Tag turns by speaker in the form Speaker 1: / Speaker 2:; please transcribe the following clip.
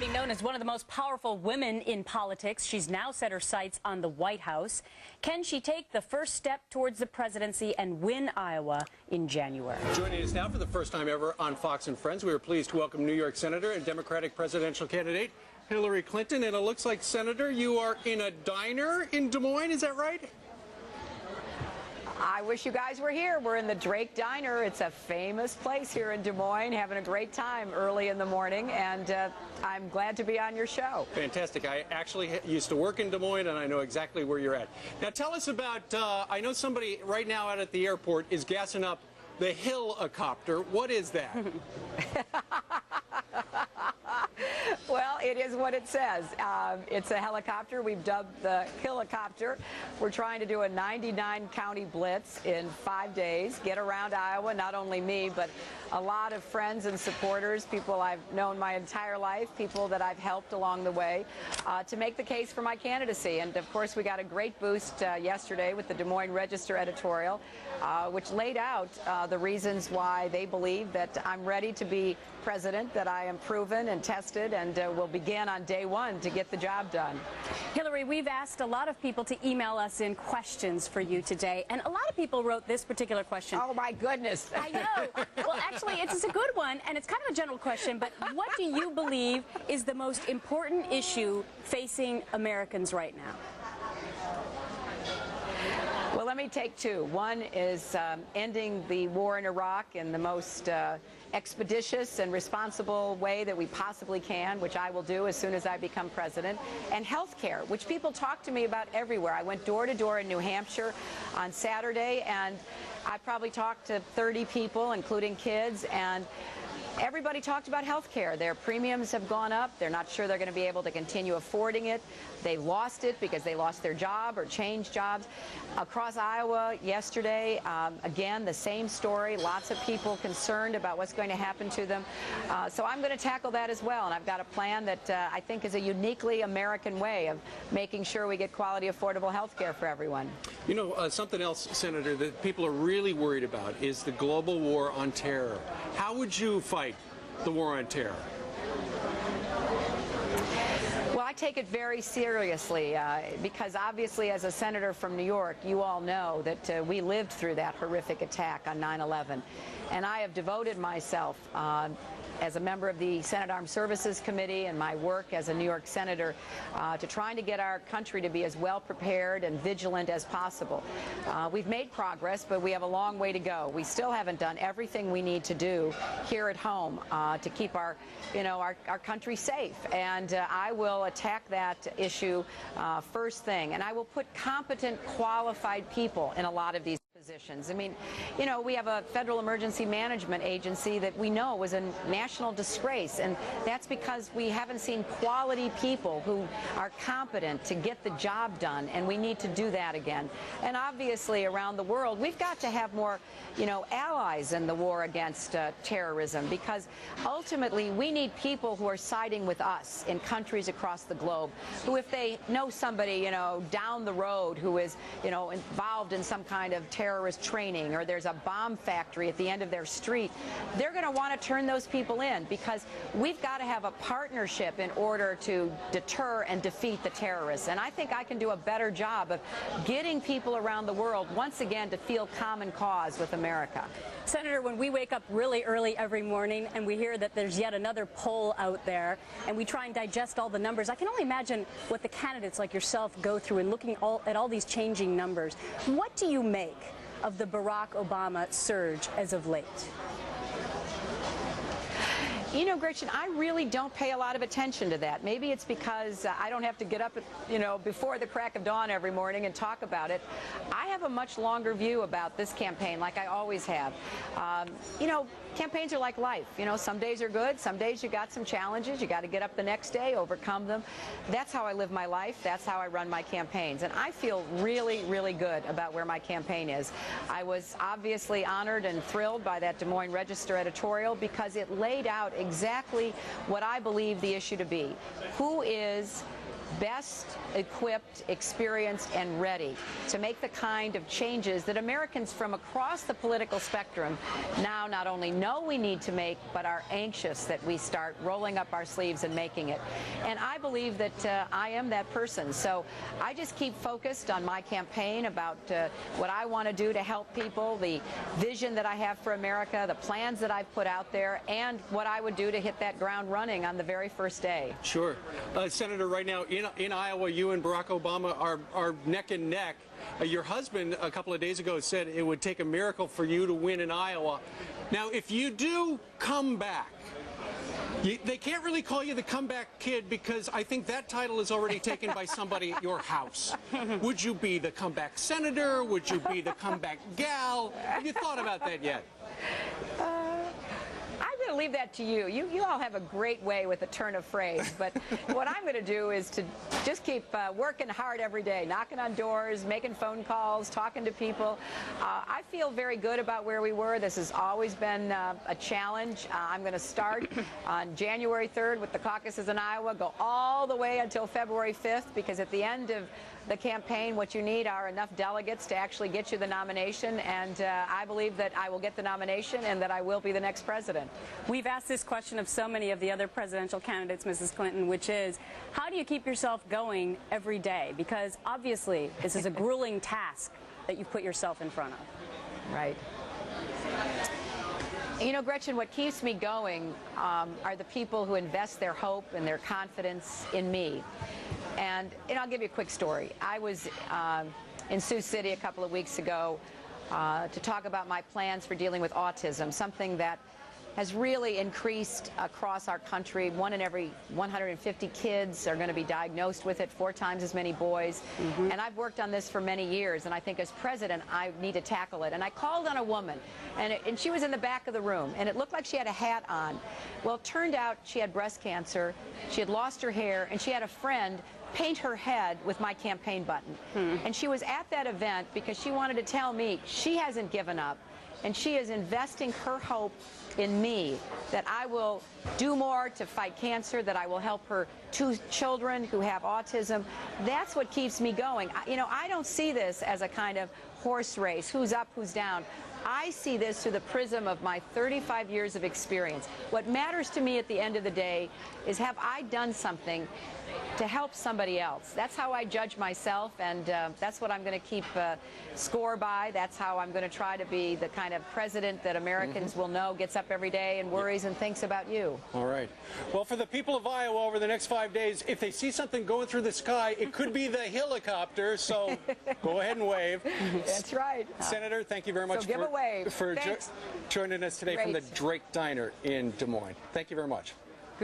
Speaker 1: Already known as one of the most powerful women in politics, she's now set her sights on the White House. Can she take the first step towards the presidency and win Iowa in January?
Speaker 2: Joining us now for the first time ever on Fox and Friends, we are pleased to welcome New York Senator and Democratic presidential candidate Hillary Clinton. And it looks like, Senator, you are in a diner in Des Moines, is that right?
Speaker 3: I wish you guys were here. We're in the Drake Diner. It's a famous place here in Des Moines, having a great time early in the morning, and I'm glad to be on your show.
Speaker 2: Fantastic. I actually used to work in Des Moines, and I know exactly where you're at. Now tell us about, I know somebody right now out at the airport is gassing up the Hill-a-copter. What is that?
Speaker 3: Well, it is what it says. It's a helicopter we've dubbed the Hill-a-copter. We're trying to do a 99-county blitz in 5 days, get around Iowa, not only me, but a lot of friends and supporters, people I've known my entire life, people that I've helped along the way, to make the case for my candidacy. And, of course, we got a great boost yesterday with the Des Moines Register editorial, which laid out the reasons why they believe that I'm ready to be president, that I am proven and tested, and will begin on day one to get the job done.
Speaker 1: Hillary, we've asked a lot of people to email us in questions for you today, and a lot of people wrote this particular question.
Speaker 3: Oh, my goodness.
Speaker 1: I know. Well, actually, it's a good one, and it's kind of a general question, but what do you believe is the most important issue facing Americans right now?
Speaker 3: Well, let me take two. One is ending the war in Iraq in the most expeditious and responsible way that we possibly can, which I will do as soon as I become president, and health care, which people talk to me about everywhere. I went door to door in New Hampshire on Saturday, and I probably talked to 30 people, including kids, and everybody talked about health care. Their premiums have gone up. They're not sure they're going to be able to continue affording it. They lost it because they lost their job or changed jobs. Across Iowa yesterday, again, the same story. Lots of people concerned about what's going to happen to them. So I'm going to tackle that as well. And I've got a plan that I think is a uniquely American way of making sure we get quality, affordable health care for everyone.
Speaker 2: You know, something else, Senator, that people are really worried about is the global war on terror. How would you fight the war on terror?
Speaker 3: Well, I take it very seriously because obviously as a senator from New York, you all know that we lived through that horrific attack on 9/11. And I have devoted myself as a member of the Senate Armed Services Committee and my work as a New York senator to trying to get our country to be as well prepared and vigilant as possible. We've made progress, but we have a long way to go. We still haven't done everything we need to do here at home to keep our country safe. And I will attack that issue first thing. And I will put competent, qualified people in a lot of these positions. I mean, you know, we have a Federal Emergency Management Agency that we know was a national disgrace, and that's because we haven't seen quality people who are competent to get the job done, and we need to do that again. And obviously around the world, we've got to have more, allies in the war against terrorism, because ultimately we need people who are siding with us in countries across the globe, who if they know somebody, down the road who is, involved in some kind of terrorist training, or there's a bomb factory at the end of their street, they're going to want to turn those people in, because we've got to have a partnership in order to deter and defeat the terrorists. And I think I can do a better job of getting people around the world once again to feel common cause with America.
Speaker 1: Senator, when we wake up really early every morning and we hear that there's yet another poll out there and we try and digest all the numbers, I can only imagine what the candidates like yourself go through in looking at all these changing numbers. What do you make of the Barack Obama surge as of late?
Speaker 3: You know, Gretchen, I really don't pay a lot of attention to that. Maybe it's because I don't have to get up, before the crack of dawn every morning and talk about it. I have a much longer view about this campaign, like I always have. Campaigns are like life. Some days are good. Some days you got some challenges. You got to get up the next day, overcome them. That's how I live my life. That's how I run my campaigns. And I feel really, really good about where my campaign is. I was obviously honored and thrilled by that Des Moines Register editorial because it laid out exactly what I believe the issue to be. Who is best equipped, experienced, and ready to make the kind of changes that Americans from across the political spectrum now not only know we need to make, but are anxious that we start rolling up our sleeves and making it. And I believe that I am that person. So I just keep focused on my campaign about what I want to do to help people, the vision that I have for America, the plans that I've put out there, and what I would do to hit that ground running on the very first day.
Speaker 2: Sure. Senator, right now in Iowa, you and Barack Obama are neck and neck. Your husband a couple of days ago said it would take a miracle for you to win in Iowa. Now, if you do come back, they can't really call you the comeback kid because I think that title is already taken by somebody at your house. Would you be the comeback senator? Would you be the comeback gal? Have you thought about that yet?
Speaker 3: I'm going to leave that to you. You all have a great way with a turn of phrase, but what I'm going to do is to just keep working hard every day, knocking on doors, making phone calls, talking to people. I feel very good about where we were. This has always been a challenge. I'm going to start on January 3rd with the caucuses in Iowa, go all the way until February 5th, because at the end of the campaign, what you need are enough delegates to actually get you the nomination, and I believe that I will get the nomination and that I will be the next president.
Speaker 1: We've asked this question of so many of the other presidential candidates, Mrs. Clinton, which is, how do you keep yourself going every day? Because obviously this is a grueling task that you've put yourself in front of.
Speaker 3: Right. You know, Gretchen, what keeps me going are the people who invest their hope and their confidence in me. And I'll give you a quick story. I was in Sioux City a couple of weeks ago to talk about my plans for dealing with autism, something that has really increased across our country. 1 in every 150 kids are going to be diagnosed with it, 4 times as many boys. And I've worked on this for many years, and I think as president I need to tackle it. And I called on a woman, and she was in the back of the room, and it looked like she had a hat on. Well, it turned out she had breast cancer, she had lost her hair, and she had a friend paint her head with my campaign button. And she was at that event because she wanted to tell me she hasn't given up, and she is investing her hope in me, that I will do more to fight cancer, that I will help her 2 children who have autism. That's what keeps me going. You know, I don't see this as a kind of horse race, who's up, who's down. I see this through the prism of my 35 years of experience. What matters to me at the end of the day is, have I done something to help somebody else? That's how I judge myself, and that's what I'm going to keep score by. That's how I'm going to try to be the kind of president that Americans will know gets up every day and worries and thinks about you.
Speaker 2: All right. Well, for the people of Iowa over the next 5 days, if they see something going through the sky, it could be the helicopter, so go ahead and wave.
Speaker 3: That's right.
Speaker 2: Senator, thank you very much
Speaker 3: So give a wave.
Speaker 2: for joining us today from the Drake Diner in Des Moines. Thank you very much.